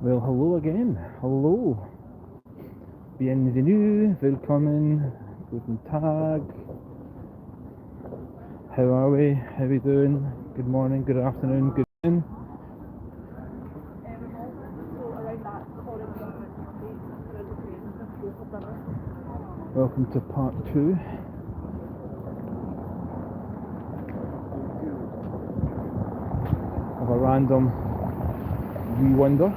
Well, hello again. Hello. Bienvenue, willkommen, guten Tag. How are we? How are we doing? Good morning, good afternoon, good evening. Welcome to part 2. Of a random wee wonder.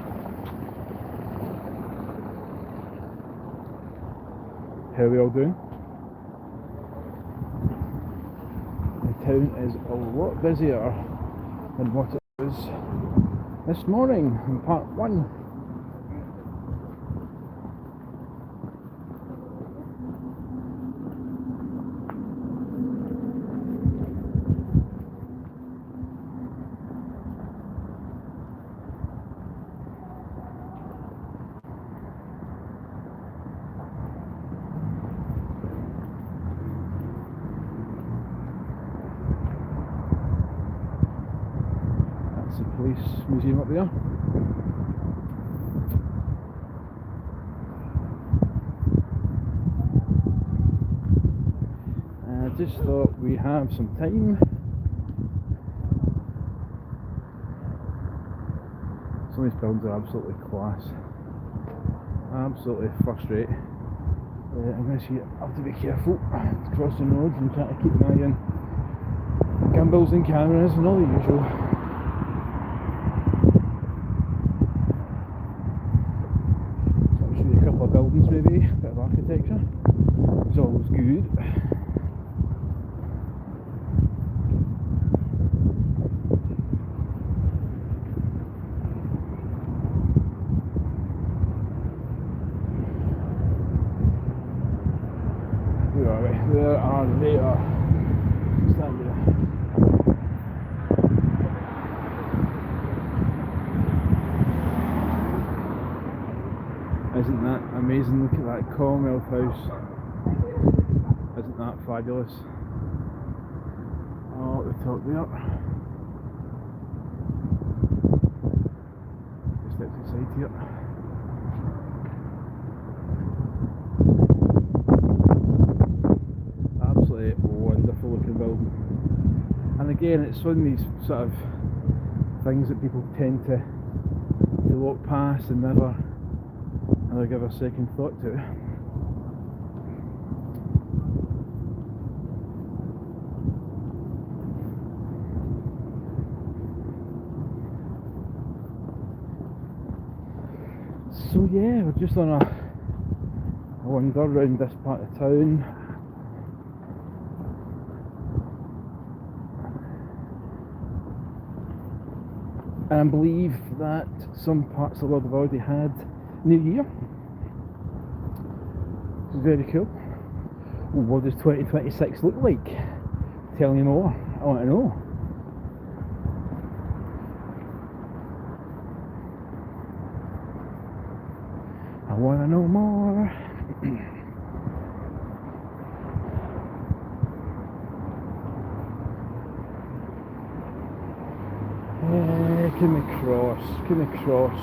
How are we all doing? The town is a lot busier than what it was this morning in part 1. That's the police museum up there. I just thought we have some time. Some of these buildings are absolutely class. Absolutely first rate. I'm going to see, I have to be careful crossing roads and trying to keep an eye on gimbals and cameras and all the usual. So I'll show you a couple of buildings maybe, a bit of architecture. It's always good. Where are we? Where they are. Stand there. Isn't that amazing? Look at that Commonwealth House. Isn't that fabulous? Oh, at the top there. Just outside here. Absolutely wonderful looking building. And again, it's one of these sort of things that people tend to walk past and never give a second thought to. So yeah, we're just on a wander around this part of town. And I believe that some parts of the world have already had New Year. Which is very cool. What does 2026 look like? Tell me more. I want to know. I want to know more. Come across.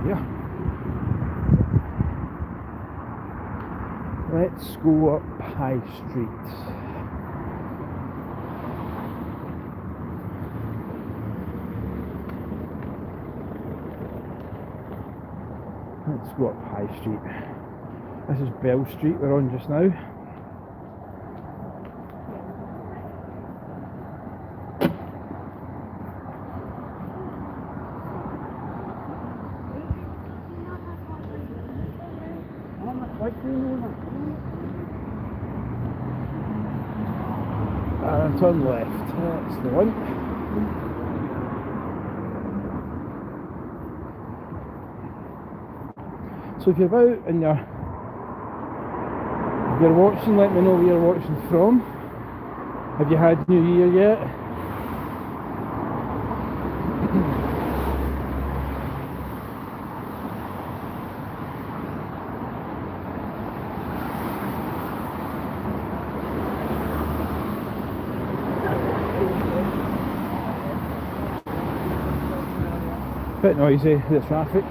Yeah. Let's go up High Street. Let's go up High Street. This is Bell Street we're on just now. And turn left, that's the one. So if you're about and you're watching, let me know where you're watching from. Have you had New Year yet? Bit noisy, the traffic.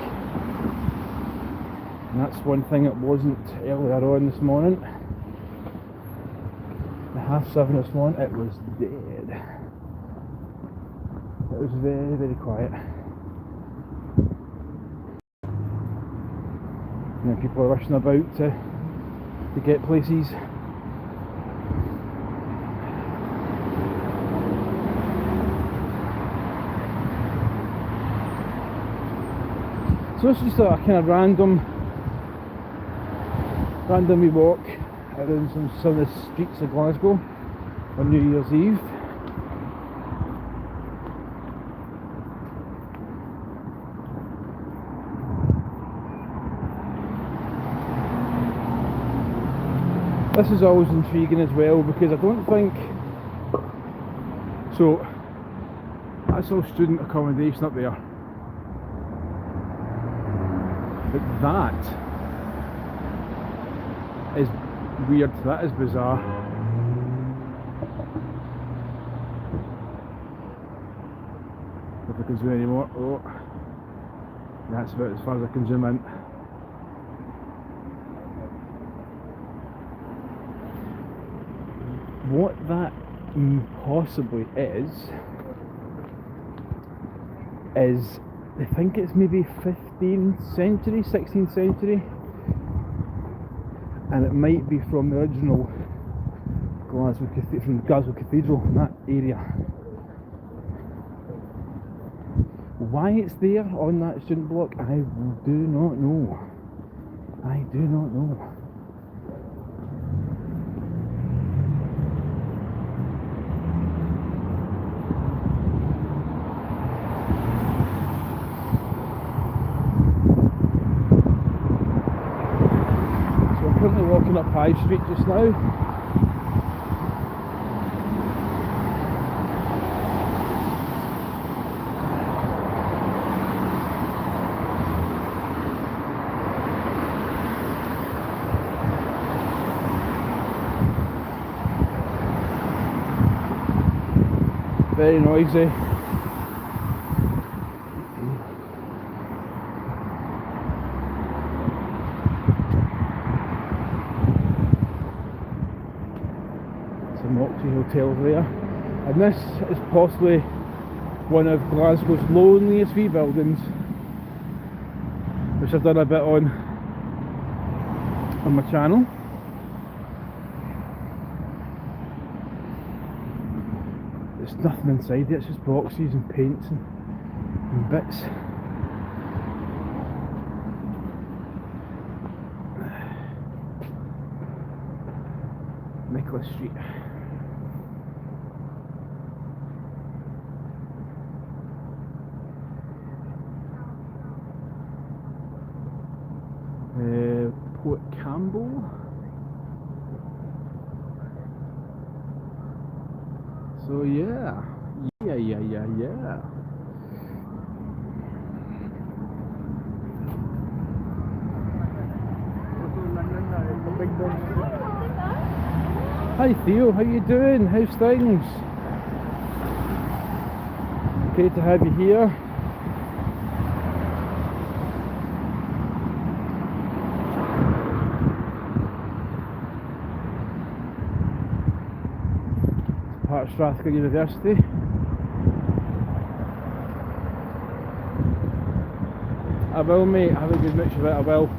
And that's one thing it wasn't earlier on this morning. At 7:30 this morning, it was dead. It was very, very quiet. You know, people are rushing about to get places. So this is just a kind of random wee walk around some of the streets of Glasgow on New Year's Eve. This is always intriguing as well, because I don't think so. That's all student accommodation up there, but that is weird. That is bizarre. If I can zoom any more, oh, that's about as far as I can zoom in. What that possibly is I think it's maybe 15th century, 16th century, and it might be from the original Glasgow Cathedral in that area. Why it's there on that student block, I do not know. I do not know. Currently walking up High Street just now. Very noisy. Hotel there, and this is possibly one of Glasgow's loneliest wee buildings, which I've done a bit on my channel. There's nothing inside it, it's just boxes and paints and bits. Nicholas Street. Port Campbell. So yeah. Hi Theo, how you doing? How's things? Great to have you here. Part of Strathclyde University. I will, mate. Have a good mix of it. I will.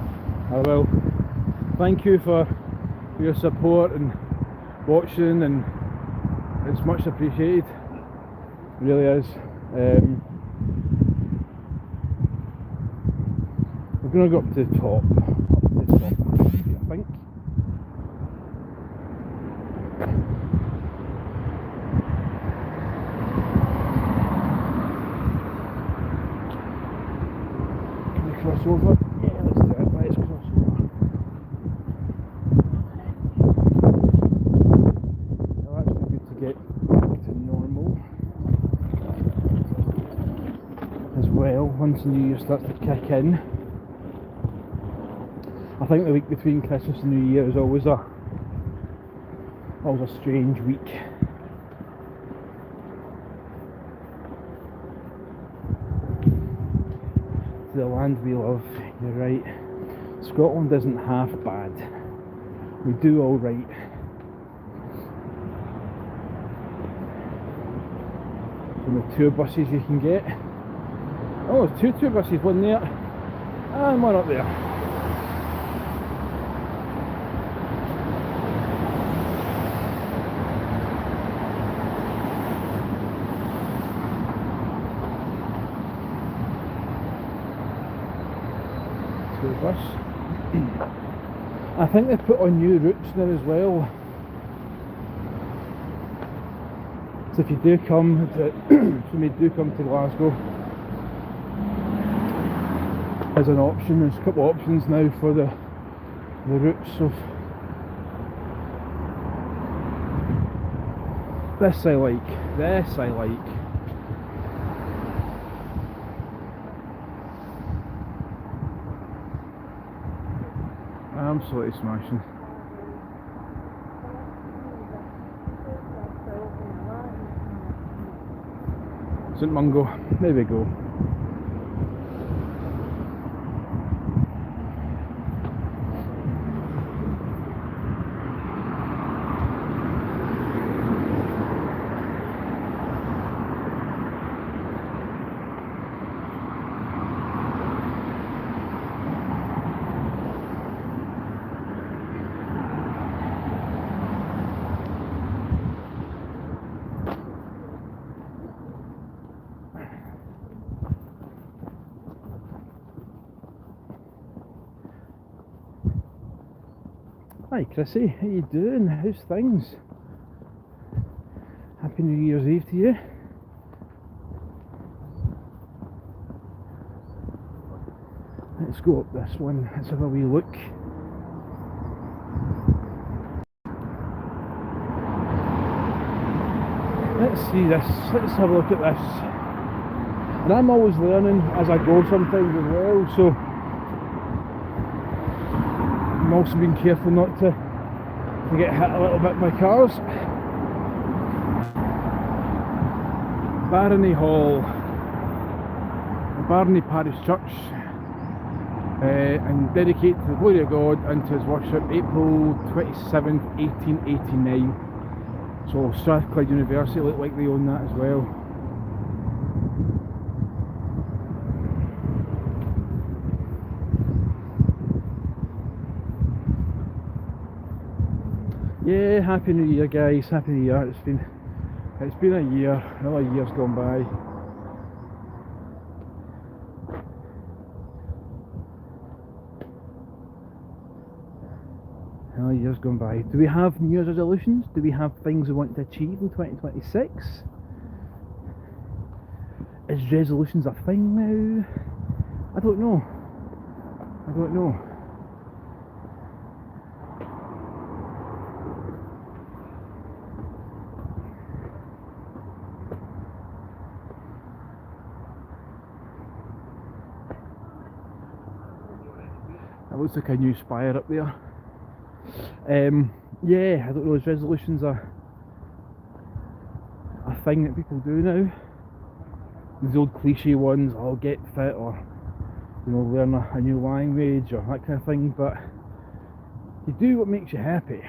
Thank you for your support and watching, and it's much appreciated. It really is. We're going to go up to the top. I think. Cross over? Yeah, let's do it. Let's cross over. It'll actually be good to get back to normal as well once the New Year starts to kick in. I think the week between Christmas and New Year is always a strange week. to the land we love. You're right. Scotland isn't half bad. We do all right. From the tour buses you can get. Oh, there's 2 tour buses, one there and one up there. Tour bus. I think they've put on new routes now as well. So if you do come to, to Glasgow, as an option, there's a couple of options now for the routes of this. I like. Absolutely smashing. St Mungo, there we go. Hi Chrissy, how you doing? How's things? Happy New Year's Eve to you. Let's go up this one, let's have a wee look. Let's see this, let's have a look at this. And I'm always learning as I go sometimes as well, so I'm also being careful not to get hit a little bit by cars. Barony Hall, the Barony Parish Church, and dedicated to the glory of God and to His worship, April 27th, 1889. So Strathclyde University look like they own that as well. Yeah, Happy New Year guys, Happy New Year. It's been a year, another year's gone by. Another year's gone by. Do we have New Year's resolutions? Do we have things we want to achieve in 2026? Is resolutions a thing now? I don't know. That looks like a new spire up there. Yeah, I don't know, is resolutions a thing that people do now? These old cliche ones, I'll get fit, or learn a new language or that kind of thing, but you do what makes you happy.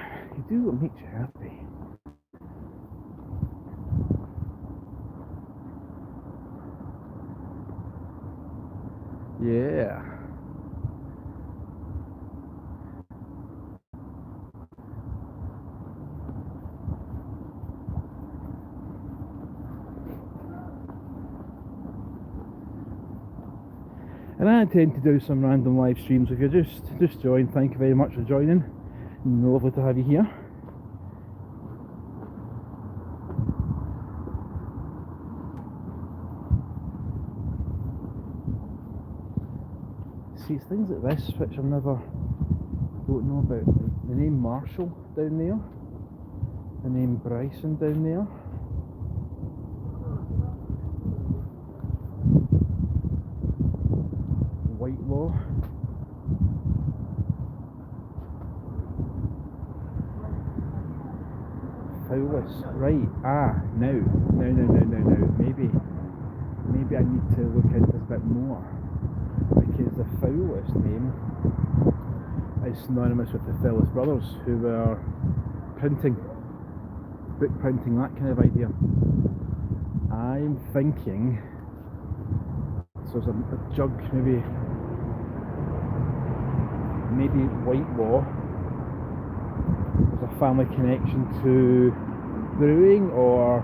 Yeah. And I intend to do some random live streams. If you're just joined, thank you very much for joining. Lovely to have you here. See, it's things like this which I don't know about. The name Marshall down there, the name Bryson down there. Whitelaw. Fowlis, right, no. Maybe I need to look into this a bit more. because the Fowlist name is synonymous with the Fowlist brothers, who were printing, book printing, that kind of idea. I'm thinking, so there's a jug, maybe Whitelaw. There's a family connection to brewing or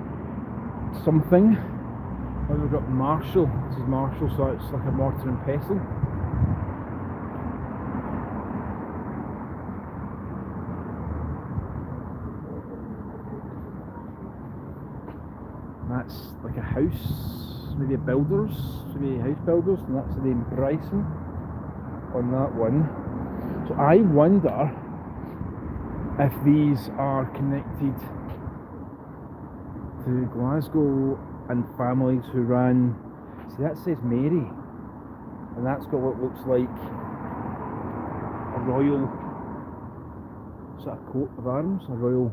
something. And we've got Marshall. This is Marshall, so it's like a mortar and pestle. That's like a house, maybe a builders, maybe house builders, and that's the name Bryson on that one. So I wonder if these are connected to Glasgow and families who ran. See, that says Mary, and that's got what looks like a royal sort of coat of arms, a royal.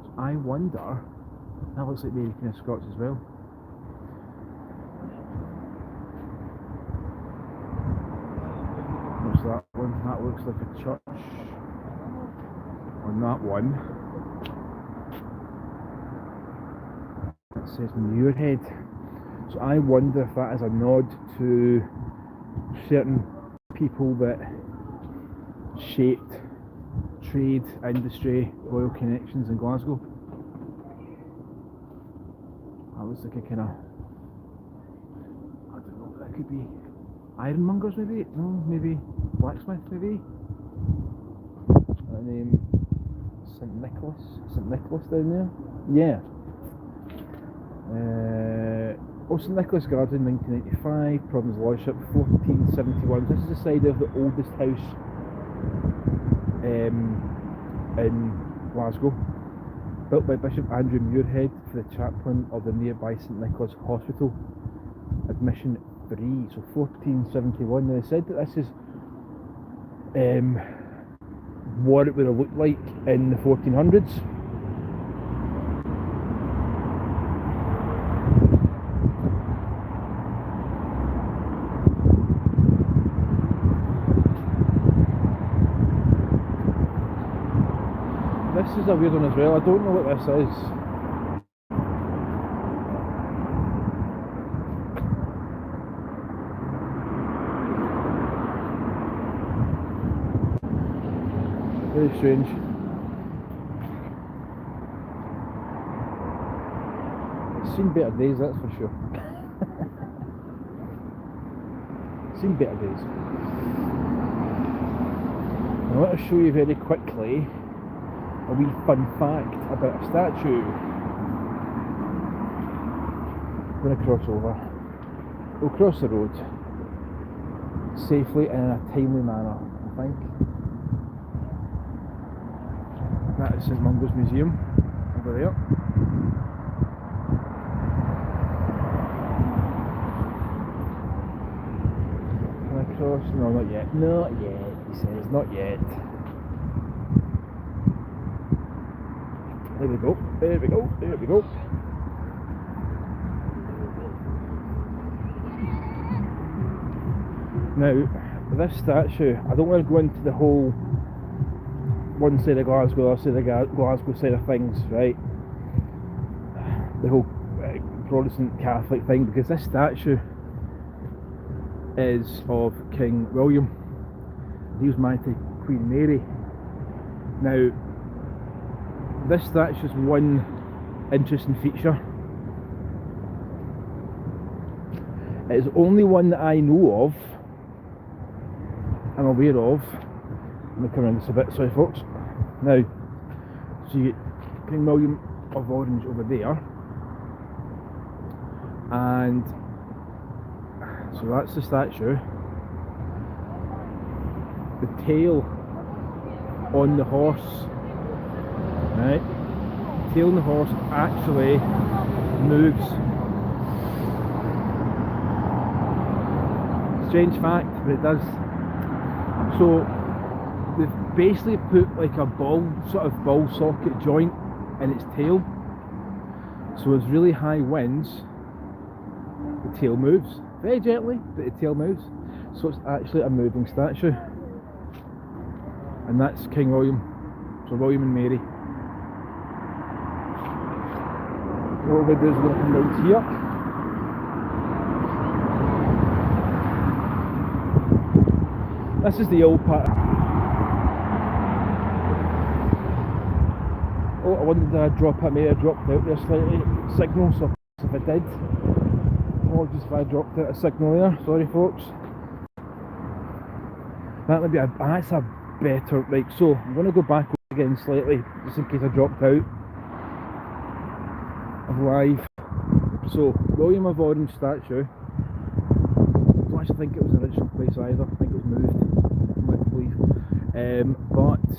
So I wonder, that looks like Mary Queen of Scots as well. What's that one? That looks like a church on that one. It says Muirhead. So I wonder if that is a nod to certain people that shaped trade, industry, royal connections in Glasgow. That looks like a kind of, I don't know, that could be ironmongers maybe? No, maybe blacksmith maybe? The name St Nicholas down there? Yeah. St Nicholas Garden, 1995, Provan's Lordship, 1471. This is the side of the oldest house in Glasgow, built by Bishop Andrew Muirhead for the chaplain of the nearby St Nicholas Hospital, admission 3, so 1471. Now they said that this is what it would have looked like in the 1400s. This is a weird one as well. I don't know what this is. Very strange. It's seen better days, that's for sure. Seen better days. I want to show you very quickly a wee fun fact about a statue. I'm going to cross over. We'll cross the road safely and in a timely manner, I think. That is St Mungo's Museum over there. Can I cross? No, not yet. Not yet, he says, not yet. There we go, there we go, there we go. Now, this statue, I don't want to go into the whole one side of Glasgow, other side of Glasgow side of things, right? The whole Protestant Catholic thing, because this statue is of King William. He was married to Queen Mary. Now, this statue is one interesting feature. It is the only one that I know of, I'm aware of. Let me come around this a bit, sorry folks. Now, so you get King William of Orange over there, and so that's the statue. The tail on the horse, right? The tail on the horse actually moves. Strange fact, but it does. So they've basically put like a ball socket joint in its tail. So as really high winds, the tail moves. Very gently, but the tail moves. So it's actually a moving statue. And that's King William. So William and Mary. What we're going to do is we're going to come down here. This is the old part. Oh, I wondered did I drop it? Maybe I dropped out there slightly. Signal, so if I did, apologies if I dropped out a signal there. Sorry, folks. That would be that's a better. Right, so I'm going to go back again slightly, just in case I dropped out of live. So, William of Orange statue. I don't actually think it was the original place either. I think it was moved, I'm led to believe. But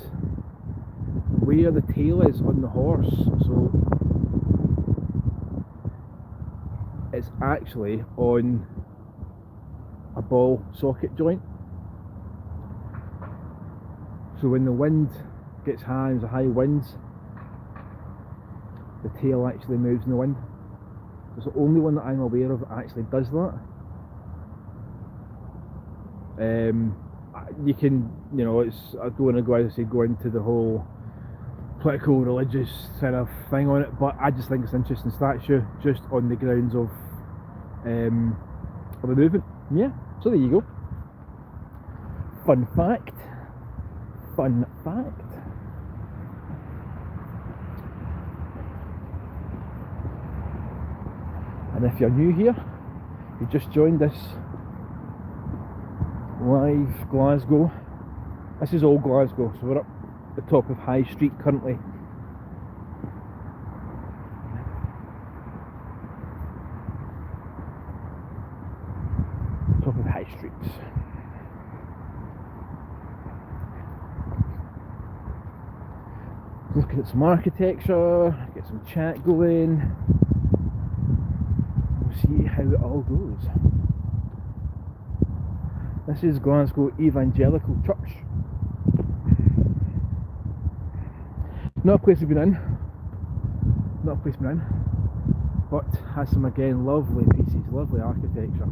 where the tail is on the horse, so it's actually on a ball socket joint. So when the wind gets high, there's a high winds, the tail actually moves in the wind. It's the only one that I'm aware of that actually does that. You can, you know, it's, I don't want to go, as I say, go into the whole political, religious kind of thing on it, but I just think it's an interesting statue, just on the grounds of the movement. Yeah, so there you go. Fun fact. Fun fact. And if you're new here, you just joined this live Glasgow. This is old Glasgow, so we're up the top of High Street currently. Top of High Street. Look at some architecture, get some chat going. We'll see how it all goes. This is Glasgow Evangelical Church. Not a place we've been in. Not a place we've been in. But has some, again, lovely pieces, lovely architecture.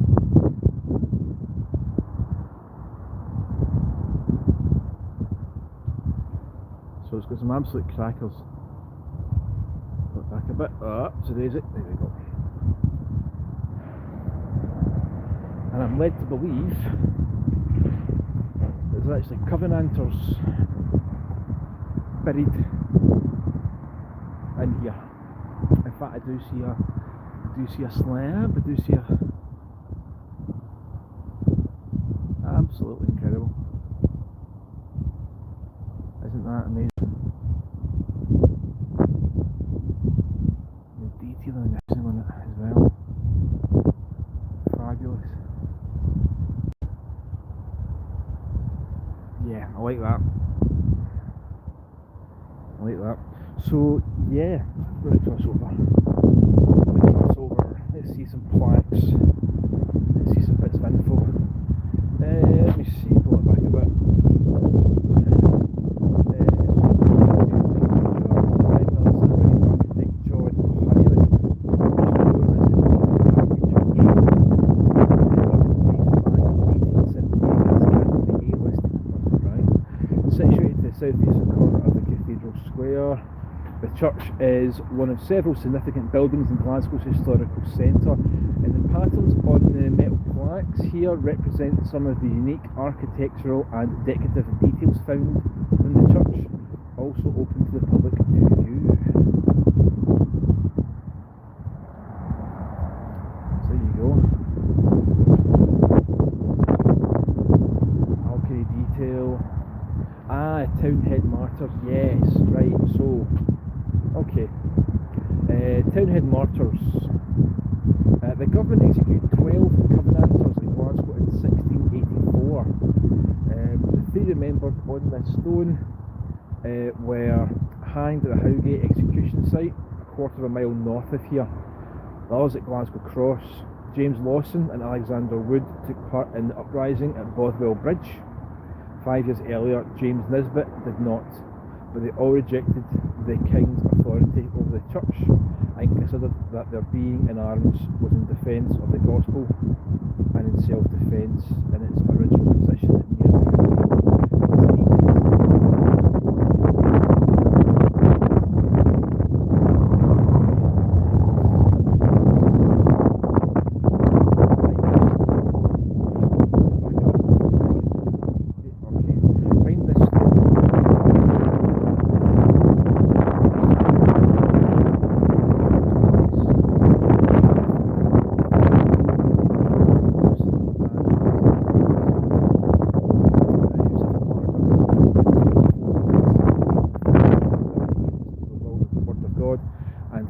So it's got some absolute crackers. Look back a bit. So there's it. There we go. And I'm led to believe there's actually Covenanters buried in here. In fact, I do see a slab. I do see a absolutely incredible. Isn't that amazing? The detail and everything on it as well. Fabulous. Yeah, I like that. I like that. So yeah, we're going to cross over. Let's see some plaques. Let's see some bits of info. Let me see, pull it back a bit. Southeastern corner of the Cathedral Square. The church is one of several significant buildings in Glasgow's historical centre, and the patterns on the metal plaques here represent some of the unique architectural and decorative details found in the church, also open to the public to view. So there you go. Valkyrie detail. Townhead martyrs, yes, right, so, okay. Townhead martyrs. The government executed 12 Covenanters in Glasgow in 1684. The three remembered on this stone were hanged at the Howgate execution site, a quarter of a mile north of here. The others at Glasgow Cross. James Lawson and Alexander Wood took part in the uprising at Bothwell Bridge. 5 years earlier, James Nisbet did not, but they all rejected the king's authority over the church and considered that their being in arms was in defence of the gospel. and in self-defence in its original position at near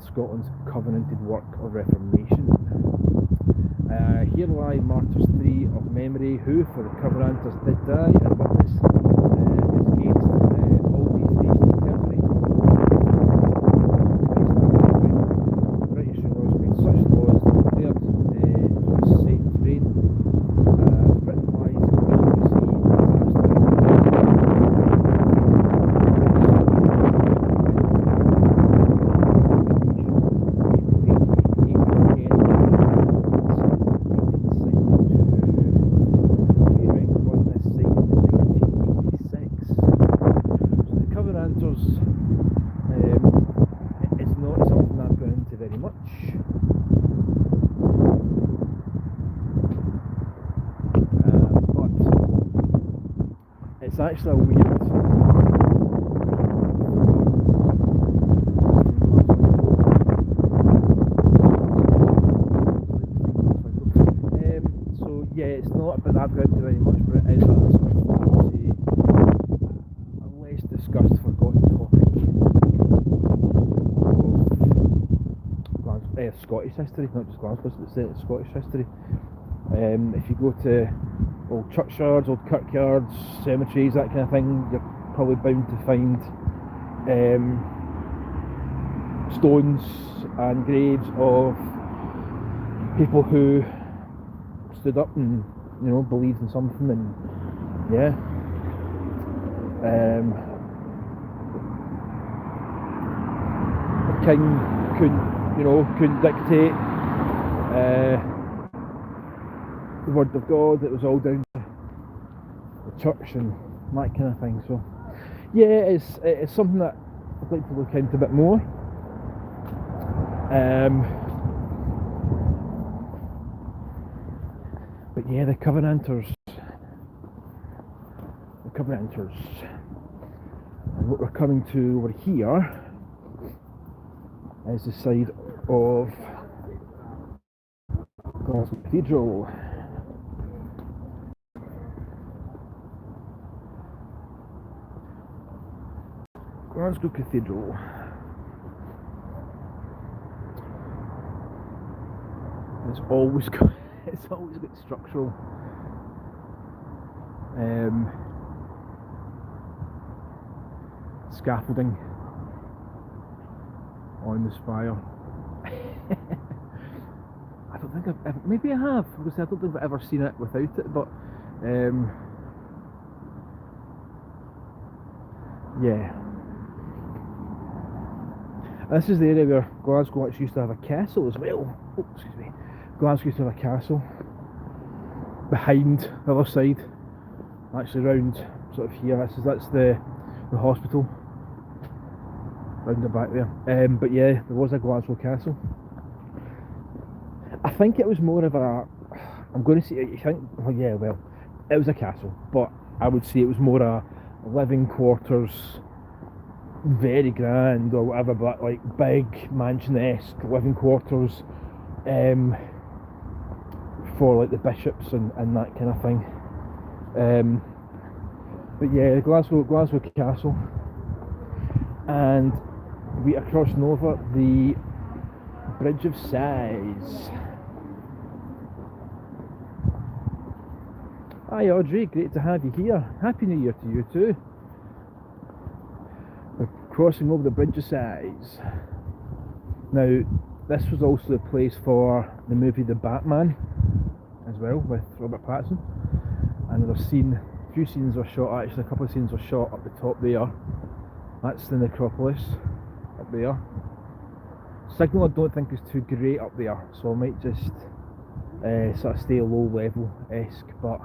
Scotland's covenanted work of reformation. Here lie martyrs three of memory who, for the Covenanters, did die and witness against all these nations of perjury. British laws made such laws that declared Satan's reign. Britain lies it's not something I've gone into very much. But it's actually a weird so yeah, it's not about that I've gone into very much, but it is a sort of, I would say, a less discussed, forgotten topic of Scottish history, not just Glasgow, it's Scottish history. If you go to old churchyards, old kirkyards, cemeteries, that kind of thing, you're probably bound to find stones and graves of people who stood up and, you know, believed in something, and yeah. The king couldn't dictate the word of God. It was all down to the church and that kind of thing. So yeah, it's something that I'd like to look into a bit more. But yeah, the Covenanters. And what we're coming to over here is the side of Glasgow Cathedral. Glasgow Cathedral. It's always got structural scaffolding on the spire. I don't think maybe I have. Because I don't think I've ever seen it without it, but yeah. This is the area where Glasgow actually used to have a castle as well. Oh, excuse me. Glasgow used to have a castle behind the other side, actually round sort of here. That's the hospital round the back there. But yeah, there was a Glasgow castle. I think it was more of a, I'm going to say, it was a castle, but I would say it was more a living quarters, very grand or whatever, but like big mansion-esque living quarters for like the bishops and that kind of thing. But yeah, Glasgow Castle, and we are crossing over the Bridge of Sighs. Hi Audrey, great to have you here. Happy New Year to you too. We're crossing over the Bridge of Sighs. Now, this was also the place for the movie The Batman as well, with Robert Pattinson. And a few scenes were shot, actually a couple of scenes were shot up the top there. That's the Necropolis up there. Signal I don't think is too great up there, so I might just sort of stay low level-esque, but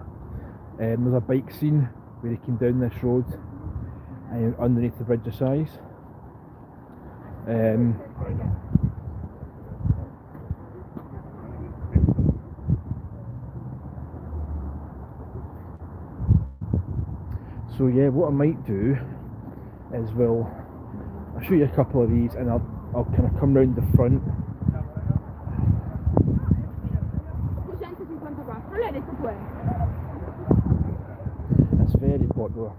there's a bike scene where he came down this road underneath the bridge of size. So yeah, what I might do is, well, I'll show you a couple of these and I'll kind of come round the front. It's very popular.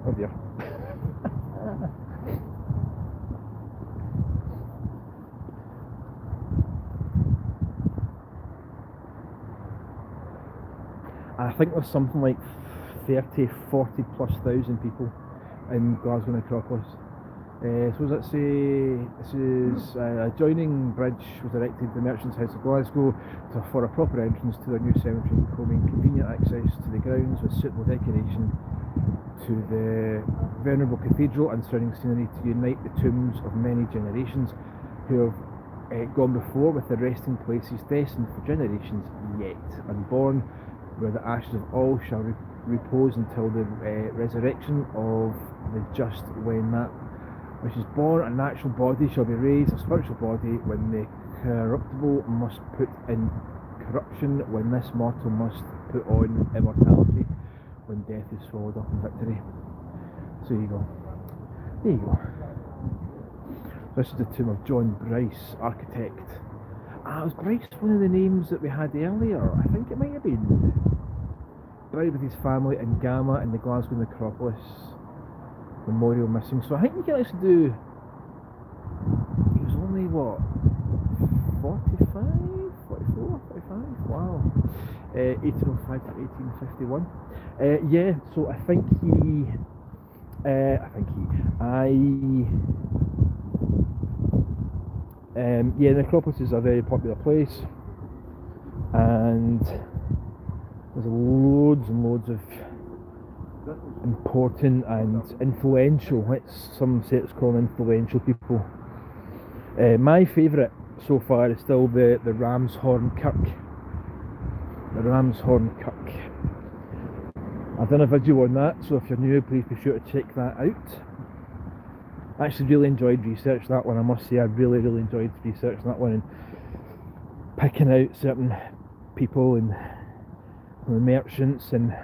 Oh dear. I think there's something like 40 plus thousand people in Glasgow Necropolis. So does it say this is a joining bridge was erected the Merchants' House of Glasgow for a proper entrance to their new cemetery, encoding convenient access to the grounds with suitable decoration to the venerable cathedral and surrounding scenery to unite the tombs of many generations who have gone before with their resting places destined for generations yet unborn, where the ashes of all shall repose until the resurrection of the just, when that which is born a natural body shall be raised a spiritual body, when the corruptible must put in corruption, when this mortal must put on immortality, when death is swallowed up in victory. So there you go. There you go. This is the tomb of John Bryce, architect. Was Bryce one of the names that we had earlier? I think it might have been. Buried with his family in Gamma in the Glasgow Necropolis Memorial missing. So I think you can actually do. He was only what? 45? 44? 45? Wow. 1805 to 1851. Yeah, so I think yeah, Necropolis is a very popular place, and there's loads and loads of important and influential, some say it's called influential people. My favourite so far is still the Ramshorn Kirk. The Ramshorn Kirk. I've done a video on that, so if you're new, please be sure to check that out. I actually really enjoyed researching that one, I must say. I really enjoyed researching that one and picking out certain people and the merchants, and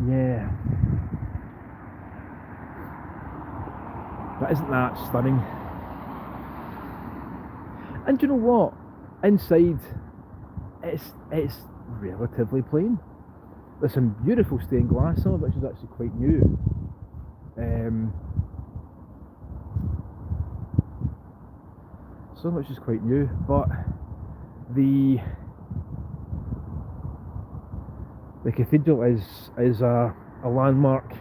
yeah, but isn't that stunning? And do you know what? Inside, it's relatively plain. There's some beautiful stained glass, some of which is actually quite new. Some of which is quite new, but the cathedral is a landmark.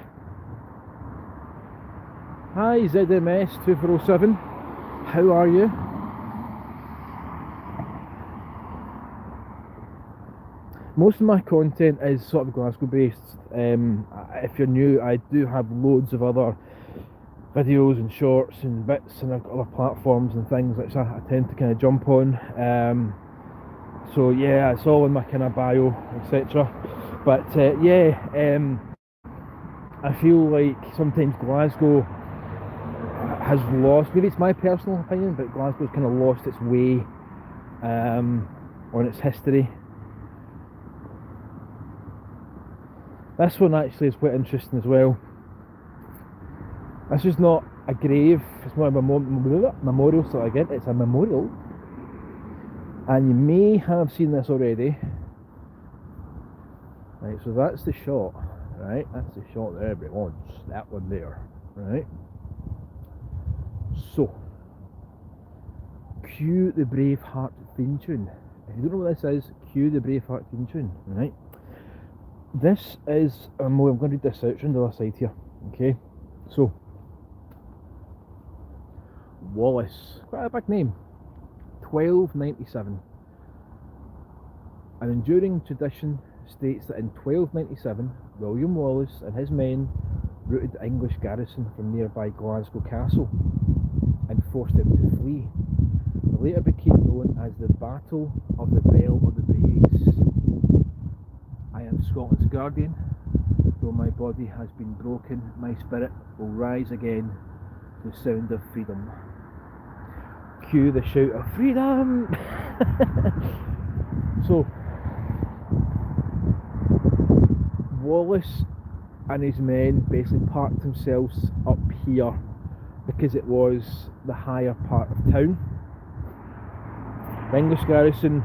Hi ZMS 2407, how are you? Most of my content is sort of Glasgow based. If you're new, I do have loads of other videos and shorts and bits and other platforms and things which I tend to kind of jump on. So yeah, it's all in my kind of bio, etc. But yeah, I feel like sometimes Glasgow has lost, maybe it's my personal opinion, but Glasgow's kind of lost its way on its history. This one actually is quite interesting as well. This is not a grave, it's not a memorial, so again, it's a memorial. And you may have seen this already. Right, so that's the shot, right? That's the shot there, everyone. That one there, right? So, cue the Braveheart theme tune. If you don't know what this is, cue the Braveheart theme tune, right? This is, I'm going to read this out from the other side here, okay? So, Wallace, quite a big name, 1297. An enduring tradition states that in 1297, William Wallace and his men routed the English garrison from nearby Glasgow Castle and forced them to flee. later became known as the Battle of the Bell of the Braes. I am Scotland's guardian. Though my body has been broken, my spirit will rise again to the sound of freedom. Cue the shout of freedom! So, Wallace and his men basically parked themselves up here because it was the higher part of town. The English garrison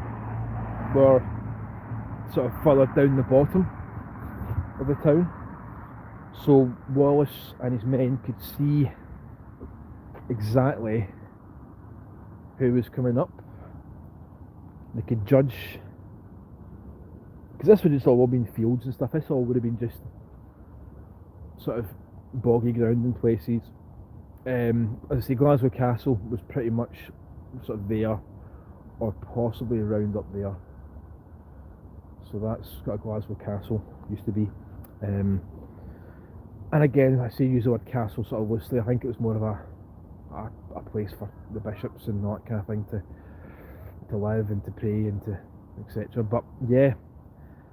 were sort of further down the bottom of the town, so Wallace and his men could see exactly who was coming up. They could judge, because this would just all been fields and stuff. This all would have been just sort of boggy ground in places. As I say, Glasgow Castle was pretty much sort of there, or possibly around up there. So that's got a Glasgow Castle, used to be. And again, I say use the word castle sort of loosely. I think it was more of a place for the bishops and that kind of thing to live and to pray and to etc. But yeah,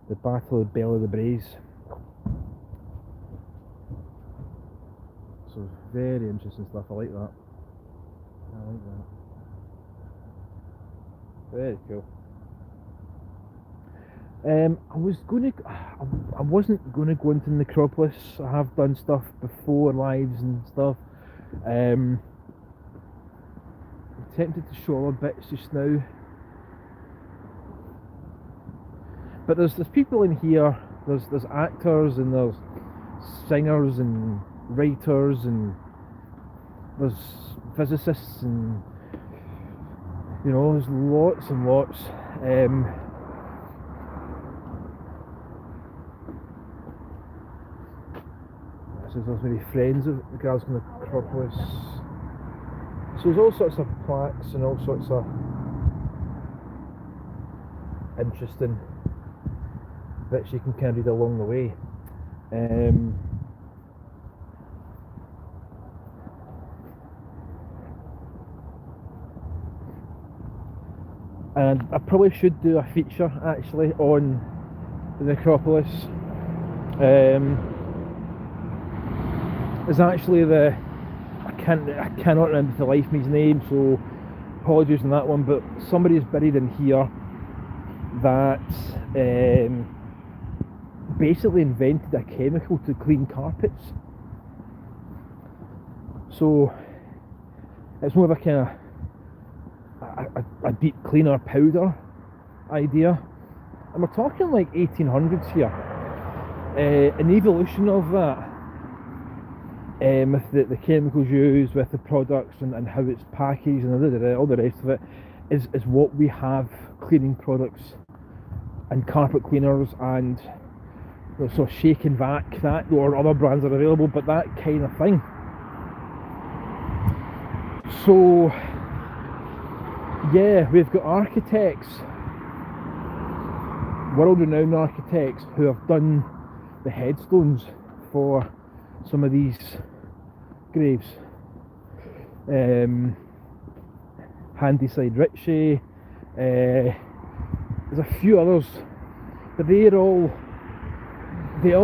the Battle of the Bell of the Braes. So very interesting stuff. I like that. Very cool. I wasn't going to go into the Necropolis. I have done stuff before, lives and stuff. I'm tempted to show other bits just now, but there's people in here. There's actors and there's singers and writers and there's physicists and there's lots and lots. There's maybe friends of the Glasgow Necropolis. So there's all sorts of plaques and all sorts of interesting bits you can kind of read along the way. And I probably should do a feature actually on the Necropolis. Is actually I cannot remember for the life of me his name, so apologies on that one, but somebody is buried in here that basically invented a chemical to clean carpets. So it's more of a kind of a deep cleaner powder idea, and we're talking like 1800s here. An evolution of that, with the chemicals used, with the products and how it's packaged and all the rest of it, is what we have cleaning products and carpet cleaners and sort of shake and vac that, or other brands are available, but that kind of thing. So yeah, we've got architects, world-renowned architects, who have done the headstones for some of these graves. Handyside Ritchie, there's a few others, but they all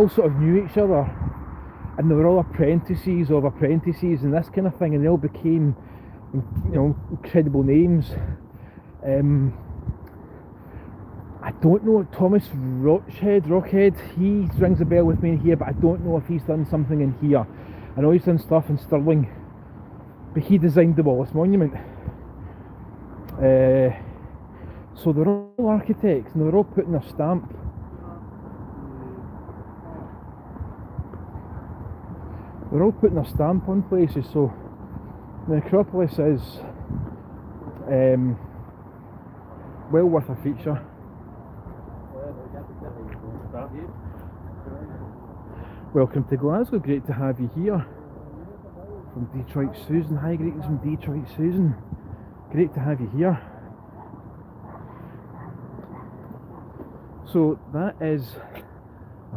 sort of knew each other, and they were all apprentices of apprentices and this kind of thing, and they all became incredible names. I don't know, Thomas Rockhead, he rings a bell with me in here, but I don't know if he's done something in here. I know he's done stuff in Stirling, but he designed the Wallace Monument. So they're all architects and they're all putting their stamp. They're all putting their stamp on places, so the Necropolis is well worth a feature. Welcome to Glasgow, great to have you here. From Detroit Susan, hi, greetings from Detroit Susan. Great to have you here. So that is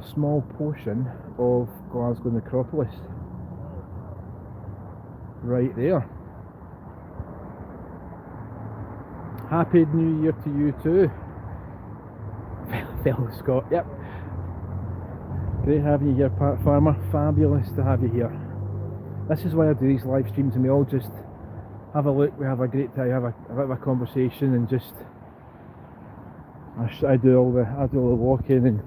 a small portion of Glasgow Necropolis. Right there. Happy New Year to you too, fellow Scott. Yep. Great having you here, Pat Farmer. Fabulous to have you here. This is why I do these live streams, and we all just have a look, we have a great time, have a bit of a conversation, and just I do all the walking, and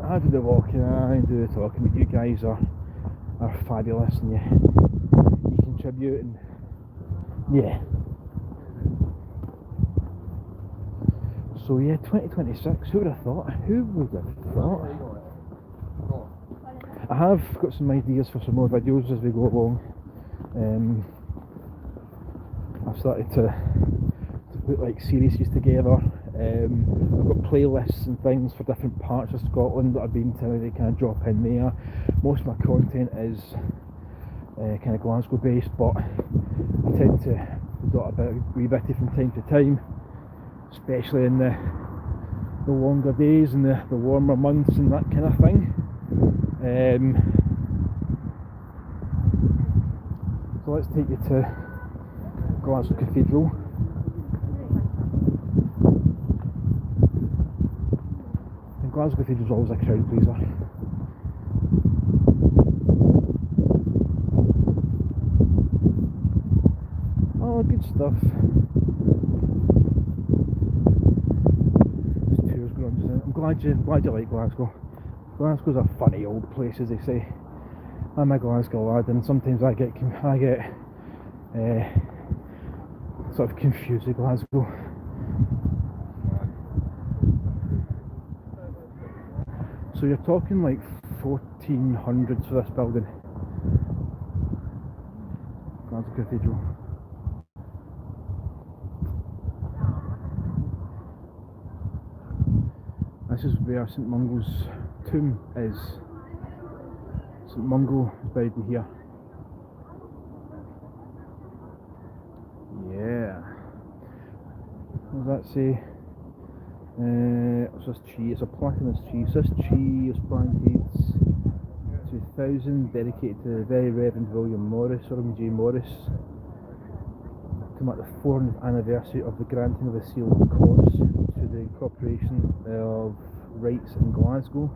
I do the walking, I do the talking, but you guys are fabulous, and you contribute, and yeah. So yeah, 2026, who would have thought? Who would have thought? I have got some ideas for some more videos as we go along. I've started to put like series together. I've got playlists and things for different parts of Scotland that I've been to, they kind of drop in there. Most of my content is kind of Glasgow based, but I tend to dot a wee bitty from time to time, especially in the longer days and the warmer months and that kind of thing. So let's take you to Glasgow Cathedral. And Glasgow Cathedral is always a crowd pleaser. Oh, good stuff. There's tours going on just now. I'm glad you like Glasgow. Glasgow's a funny old place, as they say. I'm a Glasgow lad, and sometimes I get sort of confused with Glasgow. So you're talking like 1400s for this building, Glasgow Cathedral. This is where St Mungo's tomb is. St Mungo is buried in here. Yeah. What does that say? What's this tree? It's a plaque on this tree. So this tree was planted 2000, dedicated to the Very Reverend William J. Morris, to mark the 400th anniversary of the granting of the seal of cause to the incorporation of rights in Glasgow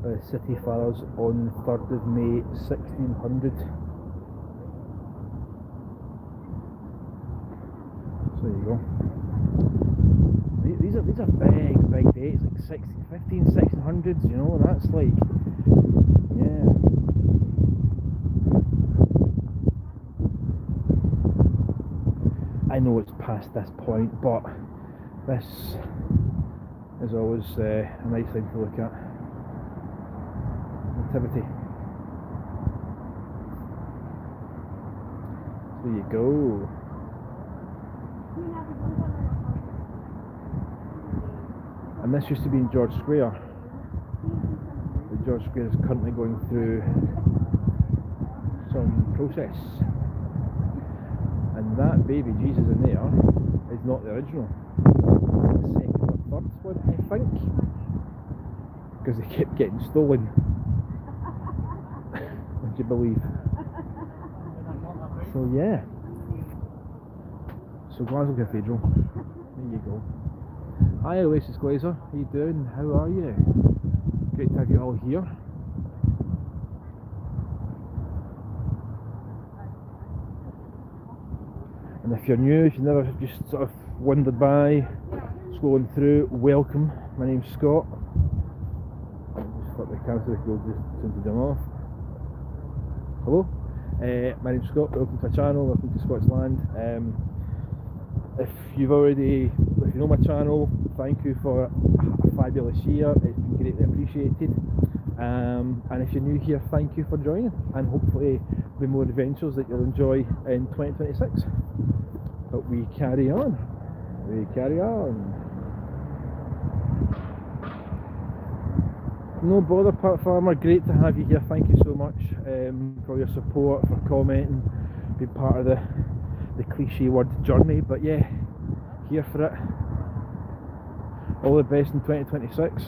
by the City Fathers on 3rd of May 1600. So there you go. These are big dates, like 1600s, you know, that's like, yeah. I know it's past this point, but this is always a nice thing to look at. Nativity. There you go. And this used to be in George Square. The George Square is currently going through some process. And that baby Jesus in there is not the original. The second or third one, I think. Because they kept getting stolen. Would you believe? So yeah. So Glasgow Cathedral. There you go. Hi Oasis Glazer, how you doing? How are you? Great to have you all here. And if you're new, if you never just sort of wandered by, scrolling through, welcome. My name's Scott. I'll just flip the camera so we can just turn the dim off. Hello, my name's Scott, welcome to my channel, welcome to Scott's Land. If you know my channel, thank you for a fabulous year, it's been greatly appreciated. And if you're new here, thank you for joining, and hopefully there'll be more adventures that you'll enjoy in 2026. But we carry on. No bother, Pat Farmer, great to have you here, thank you so much for your support, for commenting, being part of the cliche word journey, but yeah, here for it. All the best in 2026.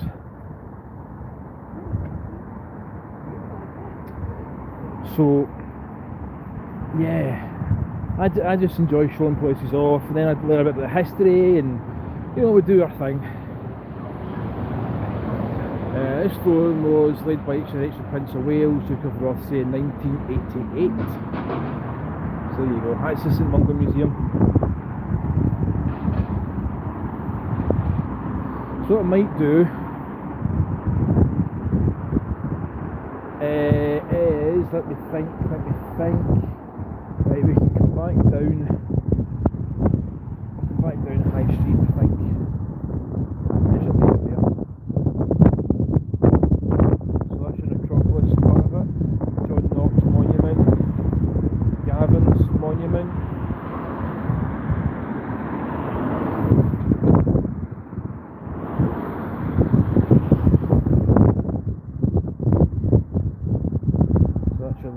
So yeah, I just enjoy showing places off, and then I'd learn a bit about the history, and we do our thing. This stone was laid by H.M.H. the Prince of Wales, Duke of Rothesay in 1988. So there you go, that's the St Mungo Museum. So what I might do is, let me think, right, we can come back down High Street, I think. There's a bit there. So that's your Necropolis part of it. John Knox Monument, Gavin's Monument.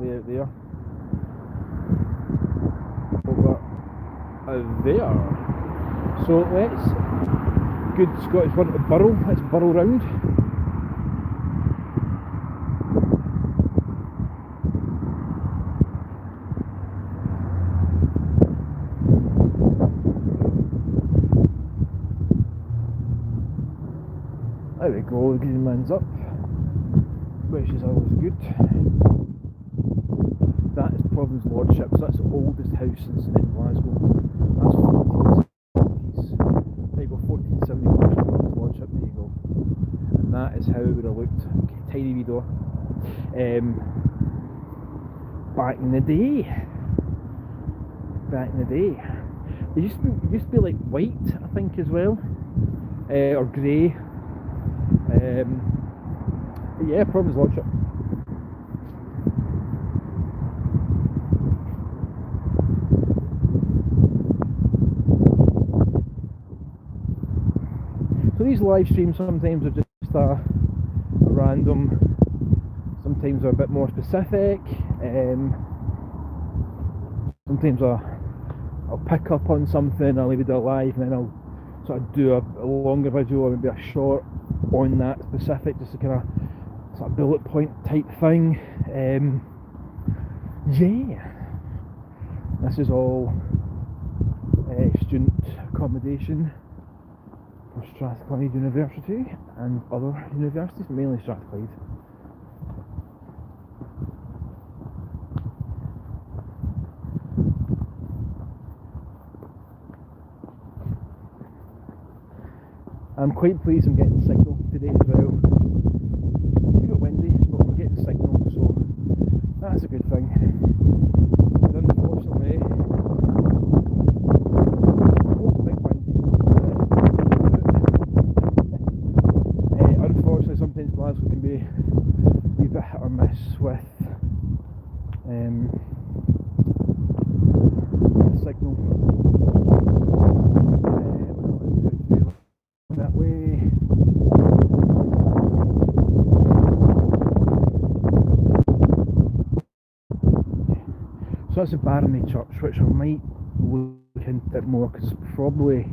Layout there. Over there. So let's, good Scottish word, burrow. Let's burrow round. There we go, the green man's up, which is always good. That is Provan's Lordship, so that's the oldest house in Glasgow. That's 1470s. There you go, 1471 Provan's Lordship, there you go. And that is how it would have looked. Okay, tiny wee door. Back in the day. It used to be like white, I think, as well. Or grey. Yeah, Provan's Lordship. So these live streams sometimes are just a random, sometimes are a bit more specific, sometimes I'll pick up on something, I'll leave it live, and then I'll sort of do a longer video or maybe a short on that specific, just a kind of sort of bullet point type thing. Yeah, this is all student accommodation for Strathclyde University and other universities, mainly Strathclyde. I'm quite pleased I'm getting signal today as well. It's a bit windy, but we're getting signal, so that's a good thing. But unfortunately, big wind. Unfortunately, sometimes Glasgow can be a wee bit hit or miss with signal. That way. So that's the Barony Church, which I might look into more, because it's probably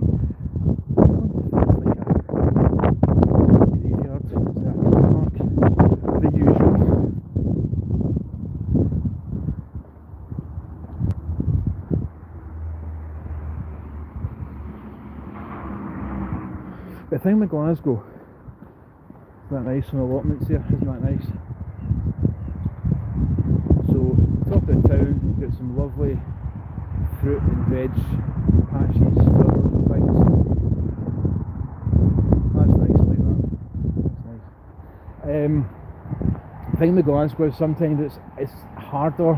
like a graveyard, the usual. The thing with Glasgow, isn't that nice on allotments here, isn't that nice? So, top of the town, you've got some lovely fruit and veg patches, flowers and things. That's nice, I like that. That's nice. The thing with Glasgow is sometimes it's harder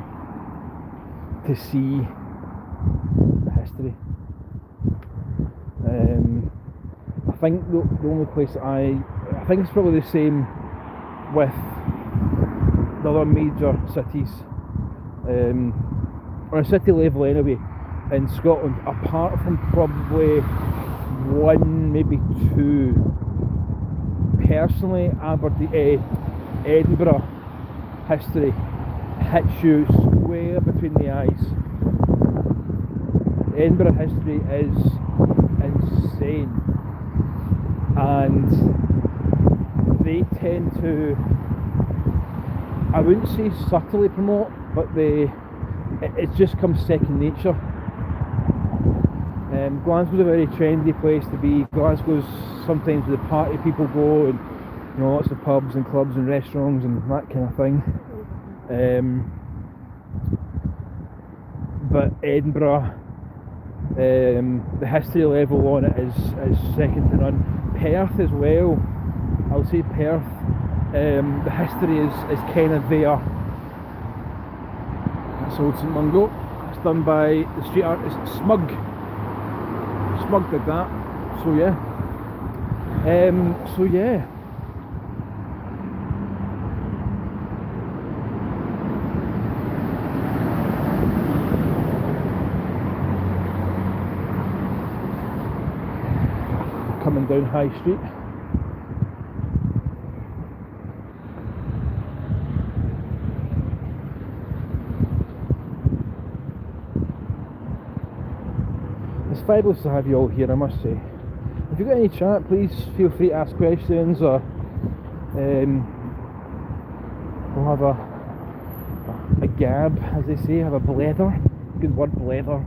to see the history. I think the only place that I think it's probably the same with the other major cities, on a city level anyway, in Scotland, apart from probably one, maybe two. Personally, Edinburgh history hits you square between the eyes. Edinburgh history is insane. And they tend to, I wouldn't say subtly promote, but it just comes second nature. Glasgow's a very trendy place to be. Glasgow's sometimes where the party people go, and you know, lots of pubs and clubs and restaurants and that kind of thing. But Edinburgh, the history level on it is second to none. Perth as well. I'll say Perth. The history is kind of there. That's old St Mungo. It's done by the street artist Smug. Smug did that. So yeah. Coming down High Street. It's fabulous to have you all here, I must say. If you've got any chat, please feel free to ask questions, or we'll have a gab, as they say, have a blether. Good word, blether.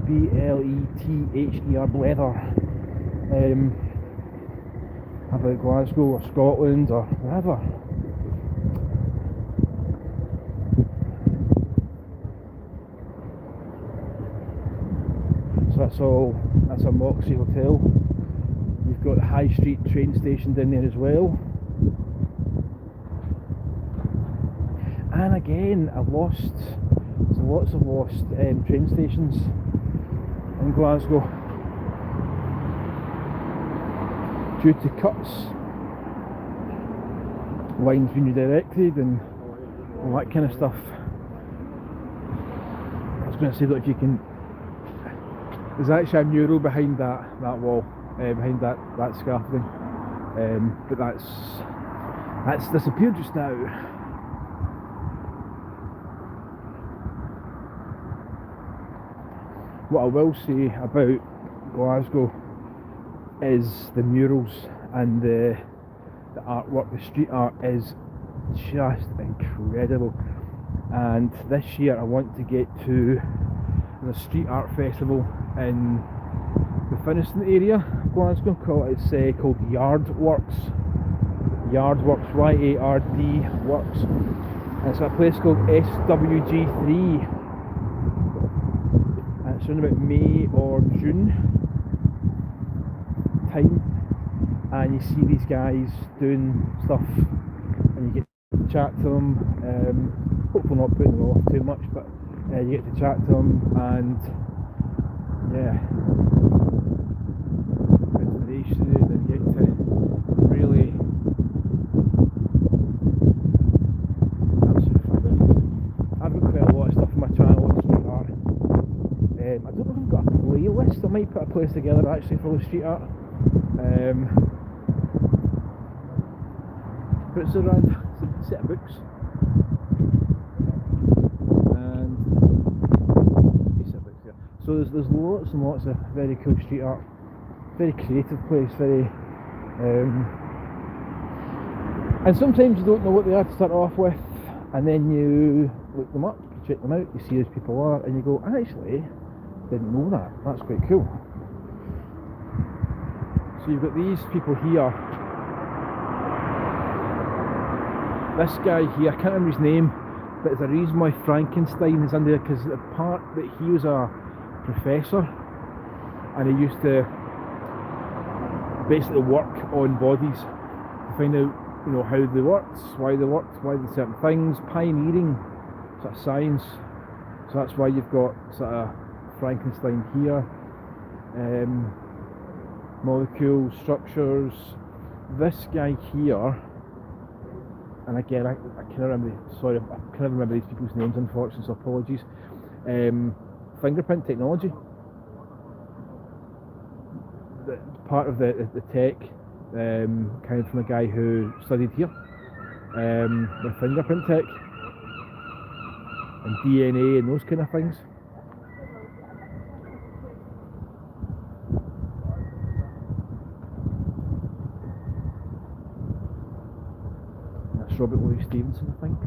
B-L-E-T-H-E-R, blether. About Glasgow or Scotland or wherever. So that's a Moxie Hotel. You've got the High Street train station down there as well. And again, there's lots of lost train stations in Glasgow. Due to cuts, lines being redirected and all that kind of stuff. I was going to say that if you can, there's actually a mural behind that wall, behind that scaffolding, but that's disappeared just now. What I will say about Glasgow is the murals and the artwork. The street art is just incredible, and this year I want to get to the street art festival in the Finnieston area of Glasgow. It's called Yardworks, Y-A-R-D Works. And it's a place called SWG3, and it's around about May or June time, and you see these guys doing stuff and you get to chat to them, hopefully not putting them off too much, but you get to chat to them, and yeah, inspiration, and get to really absolutely fabulous. I've got quite a lot of stuff on my channel on street art. I don't know if I've got a playlist. I might put a playlist together actually for the street art. But it's around a set of books and a set of books, yeah. So there's lots and lots of very cool street art, very creative place, very and sometimes you don't know what they are to start off with, and then you look them up, you check them out, you see who these people are, and you go, actually, didn't know that. That's quite cool. So you've got these people here. This guy here, I can't remember his name, but there's a reason why Frankenstein is under there, because the part that he was a professor and he used to basically work on bodies to find out, you know, how they worked, why they did certain things, pioneering sort of science. So that's why you've got sort of Frankenstein here. Molecules, structures. This guy here, and again I can't remember. Sorry, I can't remember these people's names, unfortunately. So apologies. Fingerprint technology. Part of the tech came from a guy who studied here with fingerprint tech and DNA and those kind of things. That's Robert Louis Stevenson, I think.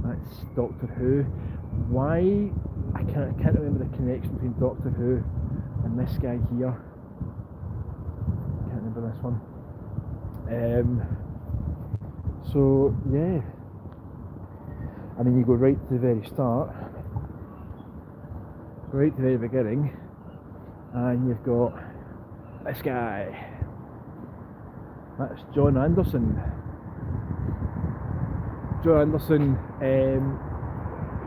That's Doctor Who. Why? I can't remember the connection between Doctor Who and this guy here. Can't remember this one. So yeah, I mean, you go right to the very start, right to the very beginning, and you've got this guy. That's John Anderson. John Anderson,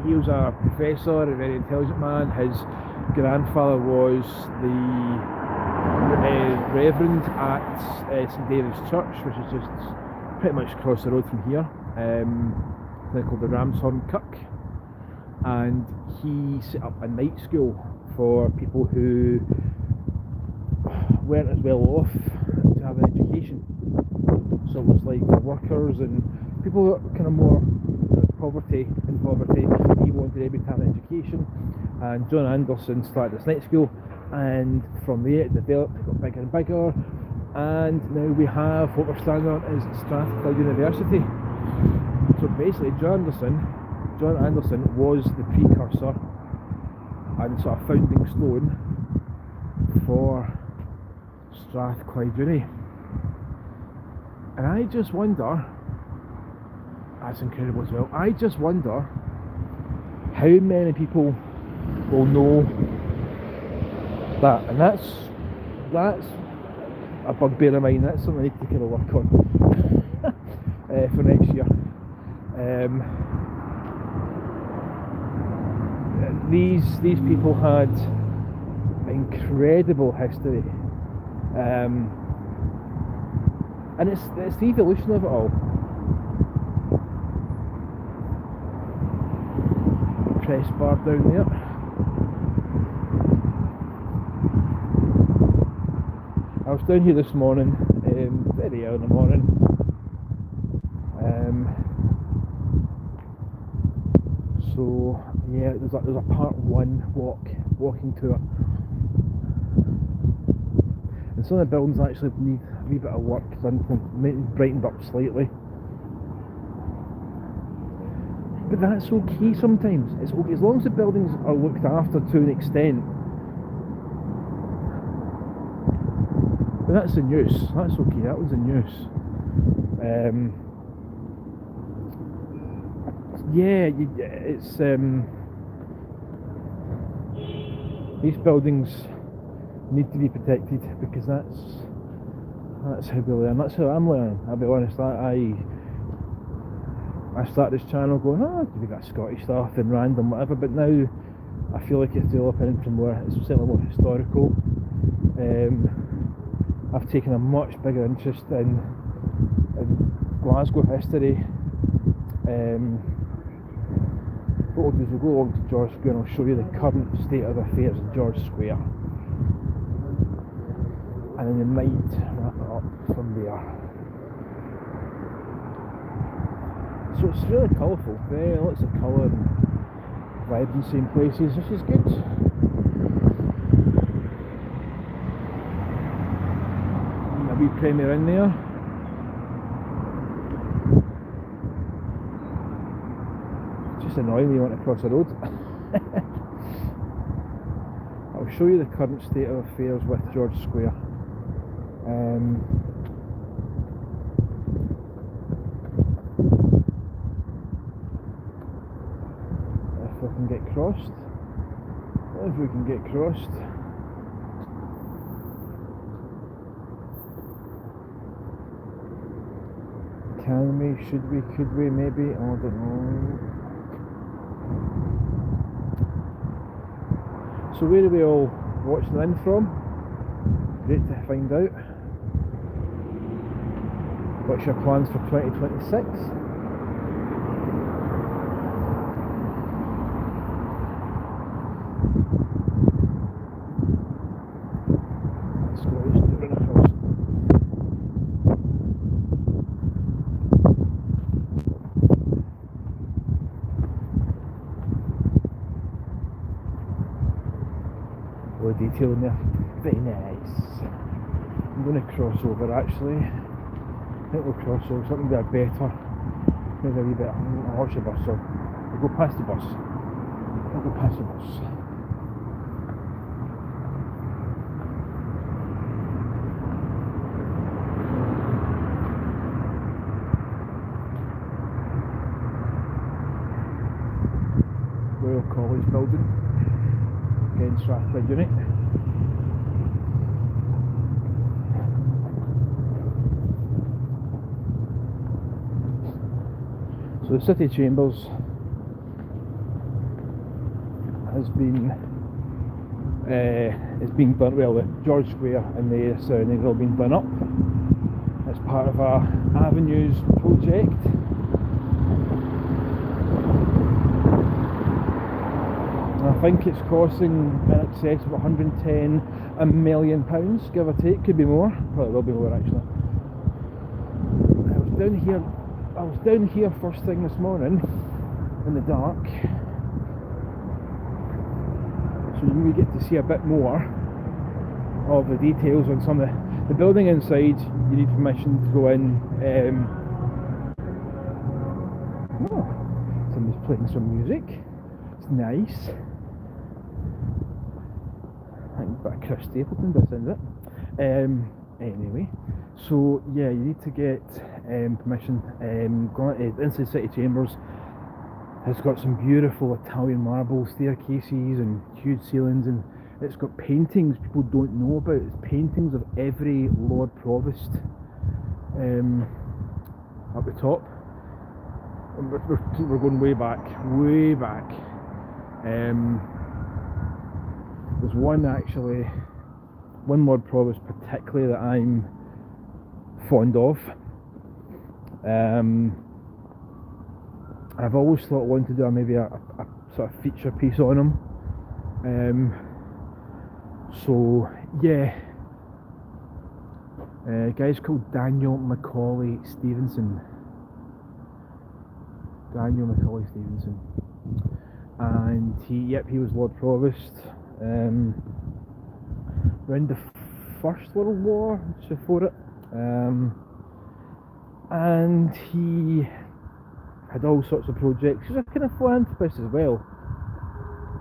he was a professor, a very intelligent man. His grandfather was the Reverend at St David's Church, which is just pretty much across the road from here. They're called the Ramshorn Kirk, and he set up a night school for people who weren't as well off to have an education. So it was like workers and people that were kind of more in poverty. He wanted everybody to have an education, and John Anderson started this night school, and from there it developed, it got bigger and bigger, and now we have what we're standing on is Strathclyde University. So basically John Anderson was the precursor and sort of founding stone for Strathclyde Uni. And I just wonder, that's incredible as well, I just wonder how many people will know that. And that's a bugbear of mine. That's something I need to kind of work on for next year. These people had incredible history, and it's the evolution of it all. Press bar down there. I was down here this morning, very early in the morning. So yeah, there's a part 1 walking tour, and some of the buildings actually need a wee bit of work done, brightened up slightly. But that's okay sometimes. It's okay as long as the buildings are looked after to an extent. But that's in use. That's okay. That was in use. Yeah, it's these buildings need to be protected, because that's how we learn. That's how I'm learning. I'll be honest. I started this channel going, we got Scottish stuff and random whatever, but now I feel like it's developing into more, it's certainly more historical. I've taken a much bigger interest in Glasgow history. What we'll do is we'll go along to George Square and I'll show you the current state of affairs in George Square, and then you might wrap it up from there. So it's really colourful, very lots of colour and vibrancy in places, which is good. A wee premier in there. It's just annoying when you want to cross the road. I'll show you the current state of affairs with George Square. If we can get crossed. If we can get crossed. Can we? Should we? Could we? Maybe? I don't know. So where are we all watching in from? Great to find out. What's your plans for 2026? Detail in there, very nice. I'm going to cross over actually. I think we'll cross over something a bit better. Maybe a wee bit. I'll watch the bus, so we'll go past the bus. We'll go past the bus. Royal College building again, Strathclyde unit. So the City Chambers has been it's been done, well, the George Square and the surroundings have all been done up as part of our Avenues project. And I think it's costing in excess of £110 million, give or take, could be more, probably will be more actually. I was down here first thing this morning in the dark, so you get to see a bit more of the details on some of the building inside. You need permission to go in. Somebody's playing some music. It's nice. I think a bit of Chris Stapleton does, isn't it? Anyway, so yeah, you need to get permission. Inside City Chambers has got some beautiful Italian marble staircases and huge ceilings, and it's got paintings people don't know about. It's paintings of every Lord Provost up the top. And we're going way back. There's one Lord Provost particularly that I'm fond of. I've always thought I wanted to do maybe a sort of feature piece on him. So yeah, a guy's called Daniel Macaulay Stevenson. And he was Lord Provost around the First World War, just before it, and he had all sorts of projects. He was a kind of philanthropist as well,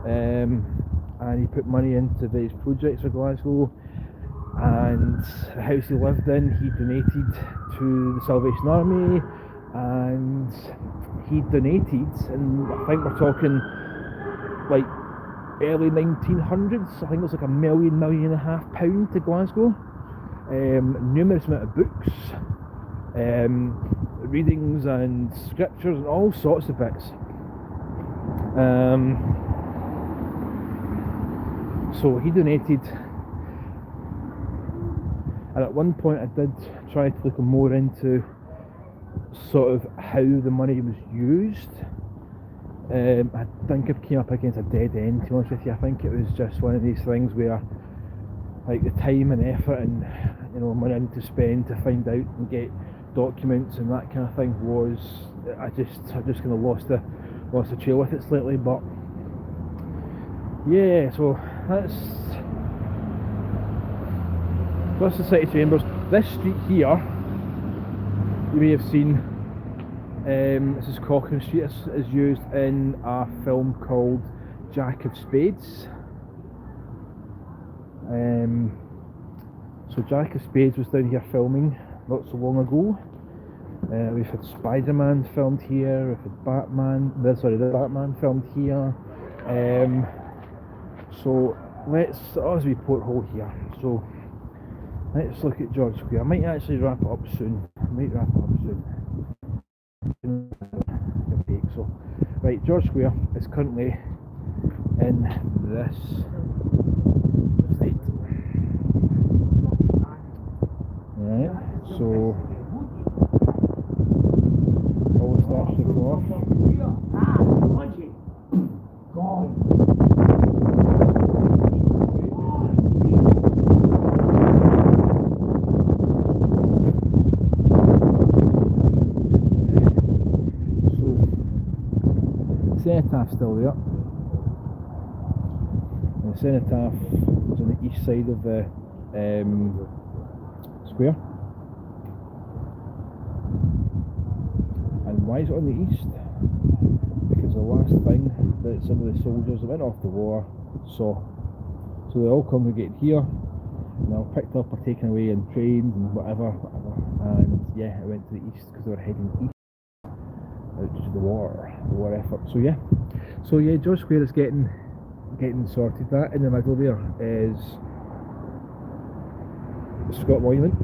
and he put money into various projects for Glasgow. And the house he lived in, he donated to the Salvation Army, and he donated, and I think we're talking like early 1900s, I think it was like £1 million to Glasgow. Numerous amount of books, readings and scriptures and all sorts of bits. So he donated, and at one point I did try to look more into sort of how the money was used. I think I came up against a dead end, to be honest with you. I think it was just one of these things where, like, the time and effort and, you know, money I need to spend to find out and get documents and that kind of thing was, I just kind of lost the trail with it slightly. But yeah, so that's the City Chambers. This street here, you may have seen, this is Cochrane Street. This is used in a film called Jack of Spades. So Jack of Spades was down here filming not so long ago. We've had Spider-Man filmed here, we've had the Batman filmed here. So there's a wee porthole here. So let's look at George Square. I might actually wrap it up soon. So, right, George Square is currently in this state. Right, so all the starts to go off. Cenotaph still there. The cenotaph is on the east side of the square. And why is it on the east? Because the last thing that some of the soldiers that went off the war saw. So they all congregated here, and they all picked up or taken away in trains and whatever. And yeah, it went to the east because they were heading east out to the war. more effort. So yeah, George Square is getting sorted. That in the middle there is the Scott Monument.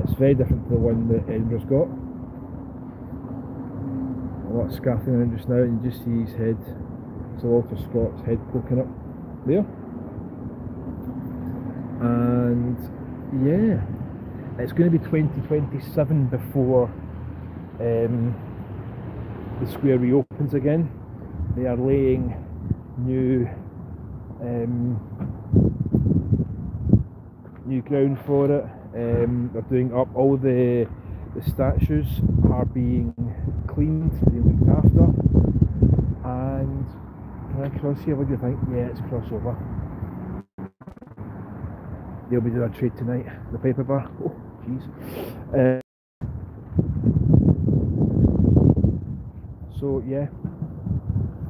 It's very different to the one that Edinburgh's got. A lot of scaffolding around just now, and you just see his head. It's a Walter Scott's head poking up there. And yeah, it's going to be 2027 before the square reopens again. They are laying new ground for it. They're doing up all the statues are being cleaned, being looked after. And can I cross here? What do you think? Yeah, it's crossover. They'll be doing a trade tonight. The paper bar. Oh, jeez. So yeah,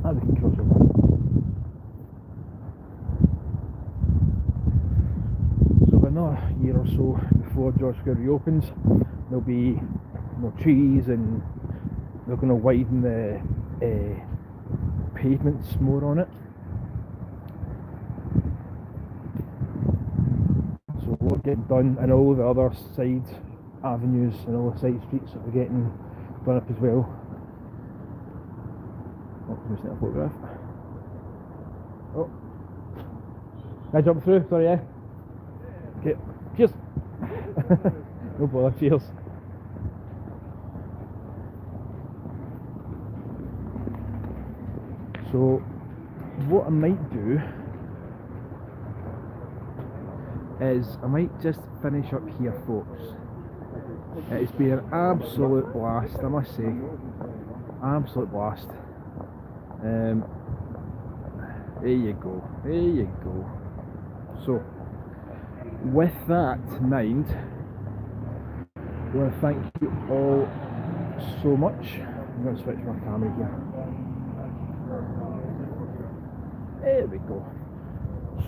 we can cross over. So another year or so before George Square reopens, there'll be more trees, and they're going to widen the pavements more on it. So we're getting done, and all the other side avenues and all the side streets are getting done up as well. Oh, I'm just taking a photograph. Oh, can I jump through? Sorry, yeah. Okay, cheers. No bother, cheers. So, what I might do is I might just finish up here, folks. It's been an absolute blast, I must say. Absolute blast. There you go, there you go. So, with that in mind, I want to thank you all so much. I'm going to switch my camera here. There we go.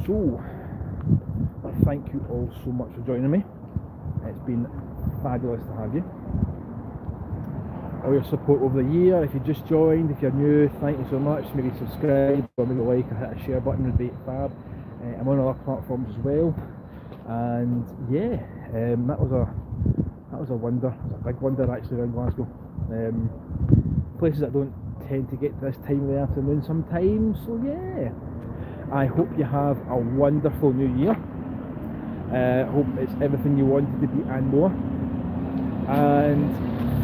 So, thank you all so much for joining me. It's been fabulous to have you. All your support over the year. If you just joined, if you're new, thank you so much. Maybe subscribe or maybe like or hit a share button would be fab. I'm on other platforms as well. And yeah, that was a wonder. It was a big wonder actually around Glasgow. Places I don't tend to get this time of the afternoon sometimes. So yeah, I hope you have a wonderful new year. Hope it's everything you wanted to be and more. And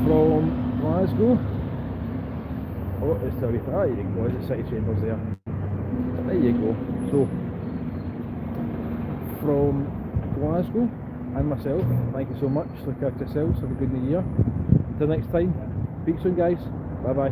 from Glasgow, oh, it's there you go, it's the City Chambers there. There you go. So from Glasgow and myself, thank you so much. Look after yourselves, have a good new year. Until next time, speak soon guys, bye bye.